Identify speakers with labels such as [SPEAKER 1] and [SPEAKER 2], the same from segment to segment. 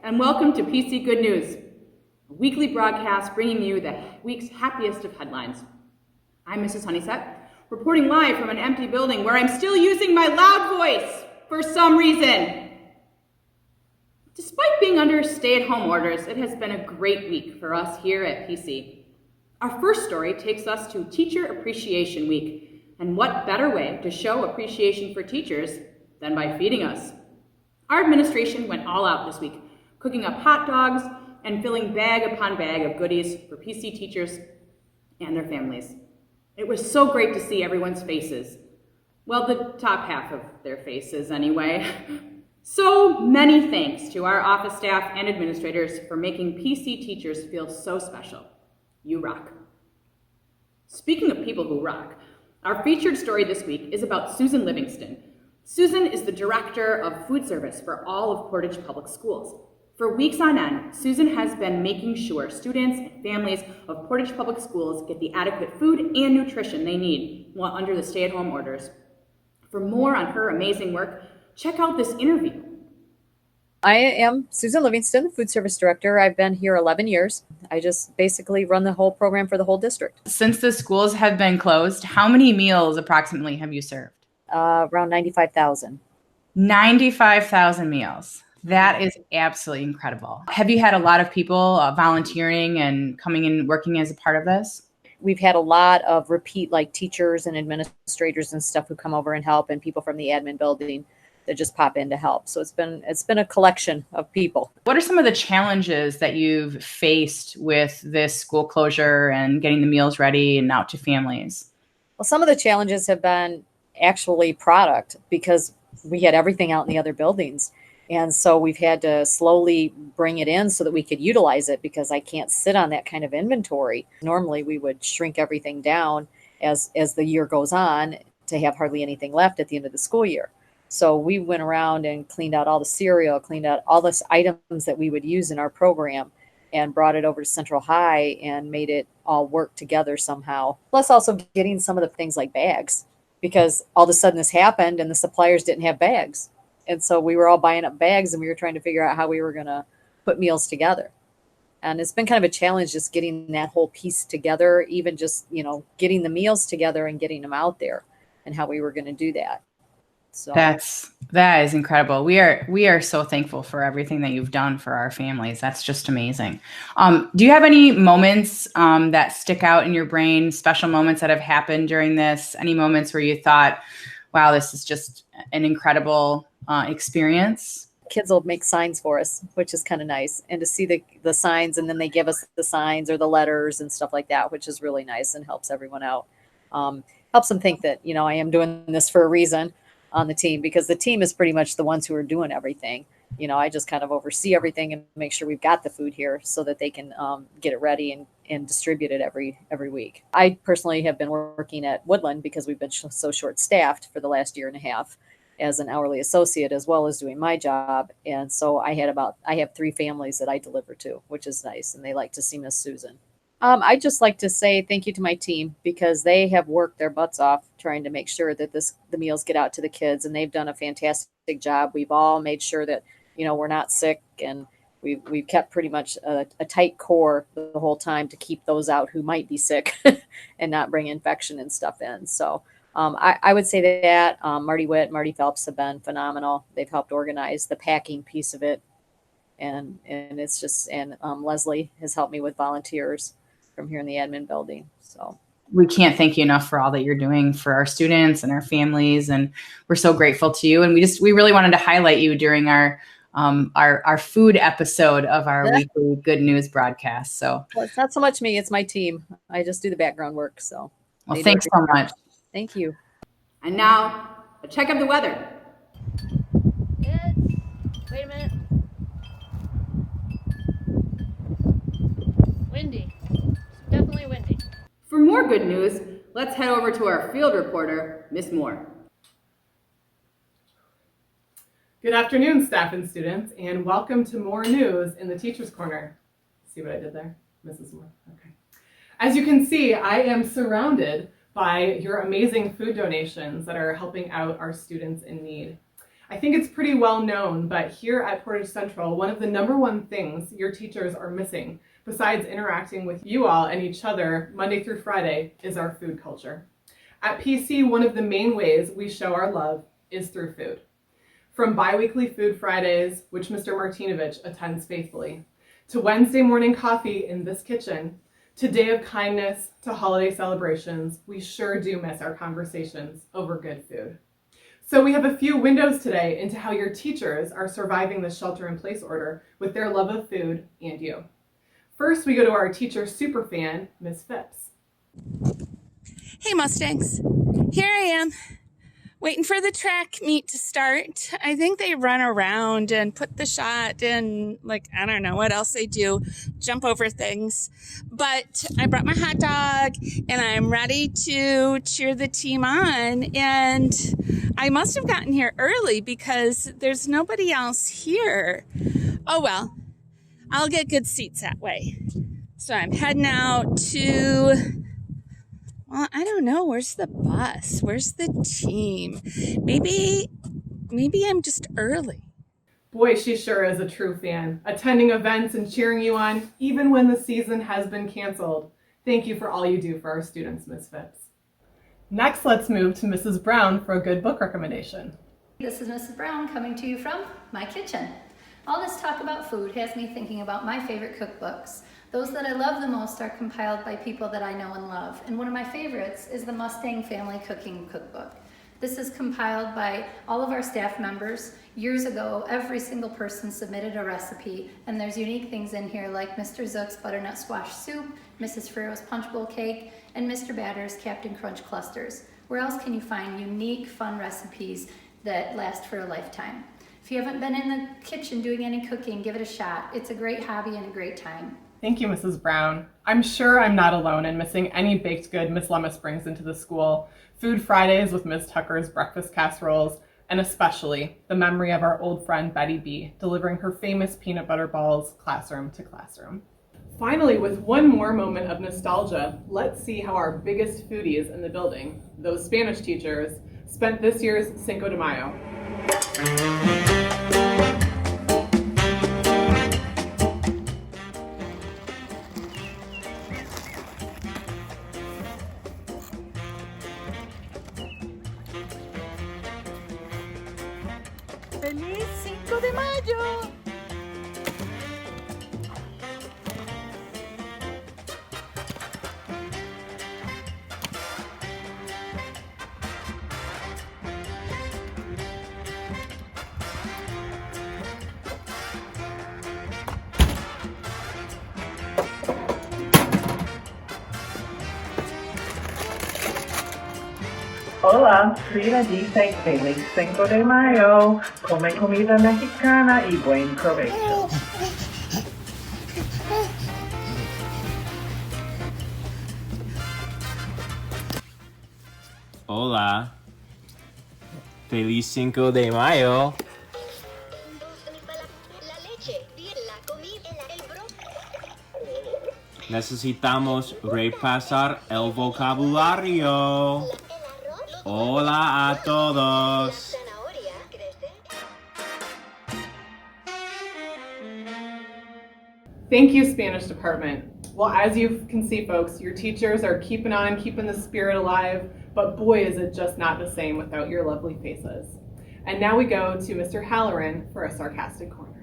[SPEAKER 1] and welcome to PC Good News, a weekly broadcast bringing you the week's happiest of headlines. I'm Mrs. Honeysett, reporting live from an empty building where I'm still using my loud voice for some reason. Despite being under stay-at-home orders, it has been a great week for us here at PC. Our first story takes us to Teacher Appreciation Week, and what better way to show appreciation for teachers than by feeding us. Our administration went all out this week, cooking up hot dogs and filling bag upon bag of goodies for PC teachers and their families. It was so great to see everyone's faces. Well, the top half of their faces anyway. So many thanks to our office staff and administrators for making PC teachers feel so special. You rock. Speaking of people who rock, our featured story this week is about Susan Livingston. Susan is the director of food service for all of Portage Public Schools. For weeks on end, Susan has been making sure students and families of Portage Public Schools get the adequate food and nutrition they need while under the stay-at-home orders. For more on her amazing work, check out this interview.
[SPEAKER 2] I am Susan Livingston, food service director. I've been here 11 years. I just basically run the whole program for the whole district.
[SPEAKER 3] Since the schools have been closed, how many meals approximately have you served?
[SPEAKER 2] Around 95,000.
[SPEAKER 3] 95,000 meals. That is absolutely incredible. Have you had a lot of people volunteering and coming in working as a part of this?
[SPEAKER 2] We've had a lot of repeat, like teachers and administrators and stuff who come over and help, and people from the admin building that just pop in to help. So it's been a collection of people.
[SPEAKER 3] What are some of the challenges that you've faced with this school closure and getting the meals ready and out to families?
[SPEAKER 2] Well, some of the challenges have been actually product, because we had everything out in the other buildings. And so we've had to slowly bring it in so that we could utilize it, because I can't sit on that kind of inventory. Normally we would shrink everything down as the year goes on to have hardly anything left at the end of the school year. So we went around and cleaned out all the cereal, cleaned out all the items that we would use in our program, and brought it over to Central High and made it all work together somehow. Plus also getting some of the things like bags, because all of a sudden this happened and the suppliers didn't have bags. And so we were all buying up bags, and we were trying to figure out how we were going to put meals together. And it's been kind of a challenge just getting that whole piece together, even just, getting the meals together and getting them out there, and how we were going to do that. So
[SPEAKER 3] that is incredible. We are so thankful for everything that you've done for our families. That's just amazing. Do you have any moments that stick out in your brain, special moments that have happened during this? Any moments where you thought, wow, this is just an incredible experience?
[SPEAKER 2] Kids will make signs for us, which is kind of nice. And to see the signs, and then they give us the signs or the letters and stuff like that, which is really nice and helps everyone out. Helps them think that, I am doing this for a reason on the team, because the team is pretty much the ones who are doing everything. I just kind of oversee everything and make sure we've got the food here so that they can get it ready and distribute it every week. I personally have been working at Woodland because we've been so short-staffed for the last year and a half as an hourly associate, as well as doing my job. And so I have 3 families that I deliver to, which is nice. And they like to see Miss Susan. I'd just like to say thank you to my team, because they have worked their butts off trying to make sure that the meals get out to the kids, and they've done a fantastic job. We've all made sure that, we're not sick, and we've kept pretty much a tight core the whole time to keep those out who might be sick and not bring infection and stuff in. So I would say that Marty Witt, Marty Phelps have been phenomenal. They've helped organize the packing piece of it. And it's just, and Leslie has helped me with volunteers from here in the admin building. So
[SPEAKER 3] we can't thank you enough for all that you're doing for our students and our families. And we're so grateful to you. And we really wanted to highlight you during our food episode of our weekly Good News broadcast. So
[SPEAKER 2] well, it's not so much me, it's my team. I just do the background work. So
[SPEAKER 3] well, thanks so much.
[SPEAKER 2] Thank you.
[SPEAKER 1] And now a check of the weather.
[SPEAKER 4] Wait a minute. Windy. Definitely windy.
[SPEAKER 1] For more good news, let's head over to our field reporter, Miss Moore.
[SPEAKER 5] Good afternoon, staff and students, and welcome to more news in the Teacher's Corner. See what I did there, Mrs. Moore? Okay. As you can see, I am surrounded by your amazing food donations that are helping out our students in need. I think it's pretty well known, but here at Portage Central, one of the #1 things your teachers are missing, besides interacting with you all and each other Monday through Friday, is our food culture. At PC, one of the main ways we show our love is through food. From bi-weekly Food Fridays, which Mr. Martinovich attends faithfully, to Wednesday morning coffee in this kitchen, to Day of Kindness, to holiday celebrations, we sure do miss our conversations over good food. So we have a few windows today into how your teachers are surviving the shelter-in-place order with their love of food and you. First, we go to our teacher superfan, Ms. Phipps.
[SPEAKER 6] Hey Mustangs, here I am, waiting for the track meet to start. I think they run around and put the shot and I don't know what else they do, jump over things. But I brought my hot dog and I'm ready to cheer the team on. And I must have gotten here early because there's nobody else here. Oh well, I'll get good seats that way. So I'm heading out to... Well, I don't know. Where's the bus? Where's the team? Maybe I'm just early.
[SPEAKER 5] Boy, she sure is a true fan, attending events and cheering you on, even when the season has been canceled. Thank you for all you do for our students, Ms. Phipps. Next, let's move to Mrs. Brown for a good book recommendation.
[SPEAKER 7] This is Mrs. Brown coming to you from my kitchen. All this talk about food has me thinking about my favorite cookbooks. Those that I love the most are compiled by people that I know and love, and one of my favorites is the Mustang Family Cooking Cookbook. This is compiled by all of our staff members. Years ago, every single person submitted a recipe, and there's unique things in here like Mr. Zook's butternut squash soup, Mrs. Ferrero's punch bowl cake, and Mr. Batter's Captain Crunch clusters. Where else can you find unique, fun recipes that last for a lifetime? If you haven't been in the kitchen doing any cooking, give it a shot. It's a great hobby and a great time.
[SPEAKER 5] Thank you, Mrs. Brown. I'm sure I'm not alone in missing any baked good Miss Lummis brings into the school, Food Fridays with Ms. Tucker's breakfast casseroles, and especially the memory of our old friend Betty B delivering her famous peanut butter balls classroom to classroom. Finally, with one more moment of nostalgia, let's see how our biggest foodies in the building, those Spanish teachers, spent this year's Cinco de Mayo.
[SPEAKER 6] ¡Feliz 5 de Mayo!
[SPEAKER 8] Hola, Frida dice feliz 5 de Mayo. Come comida mexicana y buen provecho.
[SPEAKER 9] Hola. Feliz 5 de Mayo. Necesitamos repasar el vocabulario. Hola a todos.
[SPEAKER 5] Thank you, Spanish department. Well, as you can see, folks, your teachers are keeping on, keeping the spirit alive, but boy, is it just not the same without your lovely faces. And now we go to Mr. Halloran for a sarcastic corner.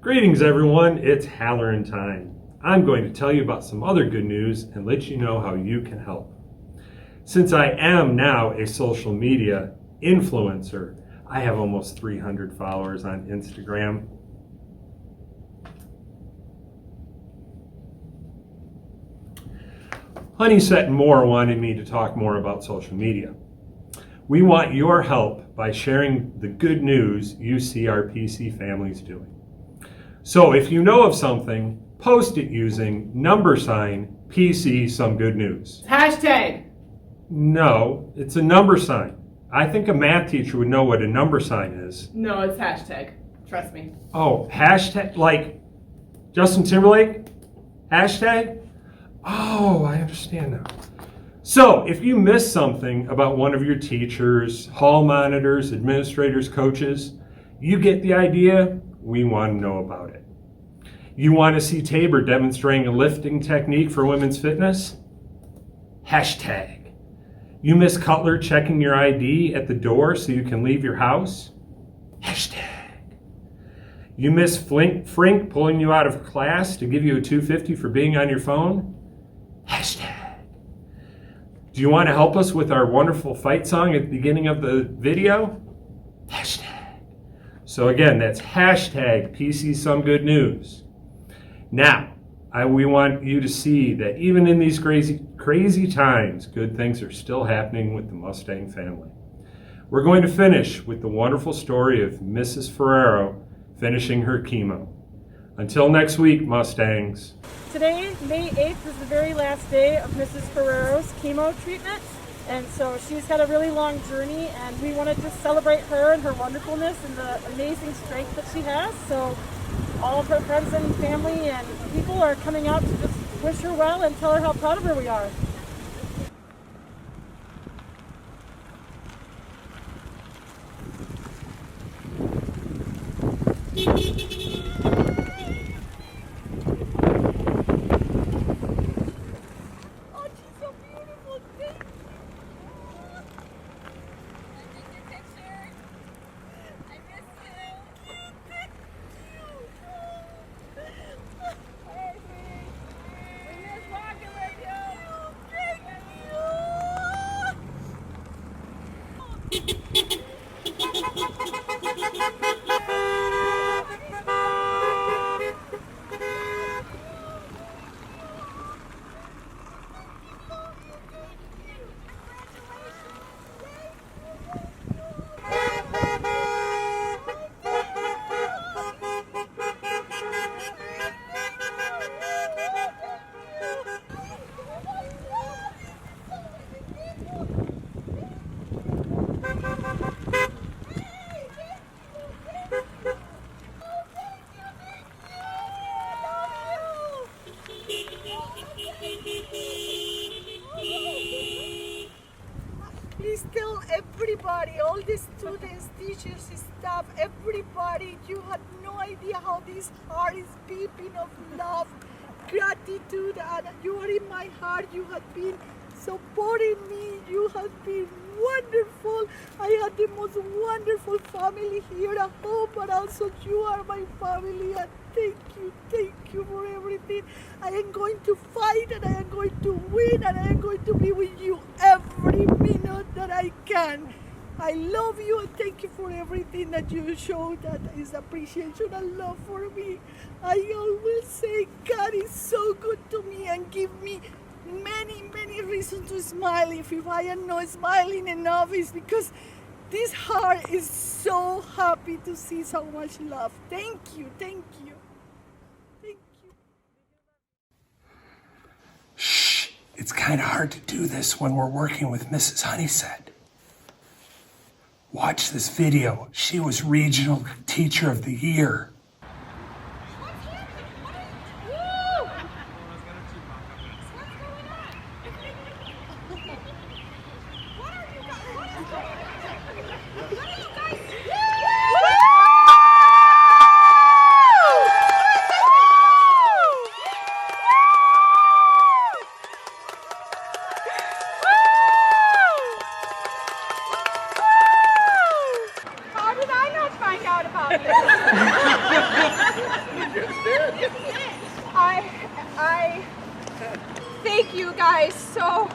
[SPEAKER 10] Greetings everyone, it's Halloran time. I'm going to tell you about some other good news and let you know how you can help. Since I am now a social media influencer, I have almost 300 followers on Instagram. Honeyset and Moore wanted me to talk more about social media. We want your help by sharing the good news you see our PC families doing. So if you know of something, post it using #PC some good news.
[SPEAKER 5] Hashtag.
[SPEAKER 10] No, it's a number sign. I think a math teacher would know what a number sign is.
[SPEAKER 5] No, it's hashtag. Trust me.
[SPEAKER 10] Oh, hashtag, like Justin Timberlake? Hashtag? Oh, I understand now. So, if you miss something about one of your teachers, hall monitors, administrators, coaches, you get the idea. We want to know about it. You want to see Tabor demonstrating a lifting technique for women's fitness? Hashtag. You miss Cutler checking your ID at the door so you can leave your house? Hashtag. You miss Frink pulling you out of class to give you a $250 for being on your phone? Hashtag. Do you want to help us with our wonderful fight song at the beginning of the video? Hashtag. So again, that's hashtag PC Some Good News. Now, we want you to see that even in these crazy times, good things are still happening with the Mustang family. We're going to finish with the wonderful story of Mrs. Ferrero finishing her chemo. Until next week, Mustangs.
[SPEAKER 11] Today, May 8th, is the very last day of Mrs. Ferrero's chemo treatment, and so she's had a really long journey, and we wanted to celebrate her and her wonderfulness and the amazing strength that she has. So all of her friends and family and people are coming out to just wish her well and tell her how proud of her we are.
[SPEAKER 12] Please tell everybody, all the students, teachers, staff, everybody, you have no idea how this heart is beeping of love, gratitude, and you are in my heart. You have been supporting me. You have been wonderful. I had the most wonderful family here at home, but also you are my family, and thank you for everything. I am going to fight, and I am going to win, and I am going to be with you every minute that I can. I love you, and thank you for everything that you show. That is appreciation and love for me. I always say God is so good to me and give me many reasons to smile. If I am not smiling enough, it's because this heart is so happy to see so much love. Thank you.
[SPEAKER 13] Shh, it's kind of hard to do this when we're working with Mrs. Honeysett. Watch this video. She was Regional Teacher of the Year.
[SPEAKER 14] I thank you guys so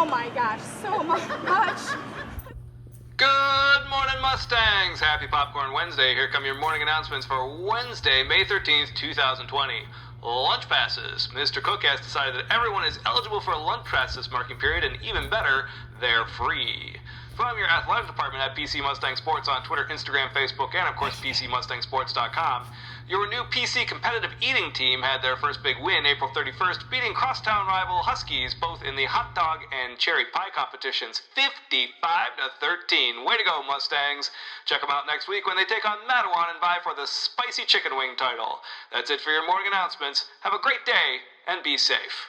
[SPEAKER 14] much.
[SPEAKER 15] Good morning, Mustangs! Happy Popcorn Wednesday. Here come your morning announcements for Wednesday, May 13th, 2020. Lunch passes. Mr. Cook has decided that everyone is eligible for a lunch pass this marking period, and even better, they're free. From your athletic department at PC Mustang Sports on Twitter, Instagram, Facebook, and of course PCMustangSports.com. Your new PC competitive eating team had their first big win April 31st, beating crosstown rival Huskies both in the hot dog and cherry pie competitions 55-13. Way to go, Mustangs. Check them out next week when they take on Mattawan and vie for the spicy chicken wing title. That's it for your morning announcements. Have a great day and be safe.